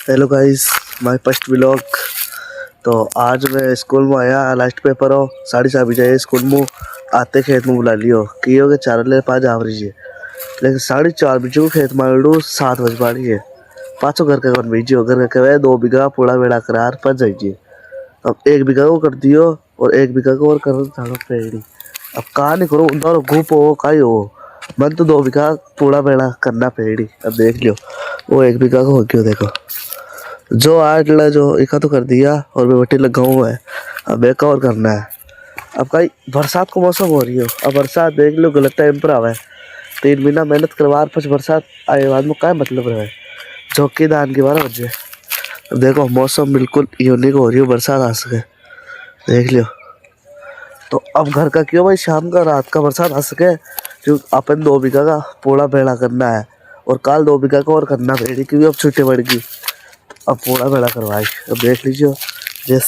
Hello guys, my first vlog. तो आज मैं स्कूल में आया, लास्ट पेपर हो 4:30 बजे स्कूल में आते खेत में बुला लियो कि हो 4 5 आ रही है, लेकिन 4:30 बजे को खेत में आड़ू 7 बज पाड़ी है। पाँचों घर के कौन भेजियो, घर के कहे 2 बीघा पूरा बेड़ा करार पर जाइए। अब 1 बीघा को कर दियो और 1 बीघा को और कर झाड़ो पेड़ी। अब कहा नहीं करो उधर घूप हो काई हो, मन तो 2 बीघा पूरा बेड़ा करना पेड़ी। अब देख लियो वो 1 बीघा को हो गयो। देखो जो आठ ला जो इका तो कर दिया और मैं बट्टी लगा हुआ है। अब एक और करना है। अब कहीं बरसात को मौसम हो रही हो, अब बरसात देख लो गलत टाइम पर आवे। 3 महीना मेहनत करवार पछ बरसात आए बाद में क्या मतलब रहे। झोंकी धान की 12 बजे। अब देखो मौसम बिल्कुल यूनिक हो रही हो, बरसात आ सके देख लियो। तो अब घर का क्यों भाई, शाम का रात का बरसात आ सके, क्योंकि अपन 2 बीघा का पूरा बेड़ा करना है और कल 2 बीघा का और करना पेड़ी, क्योंकि अब छुट्टी पड़ गई। अब पूरा बेड़ा करवाई। अब देख लीजिए जैसे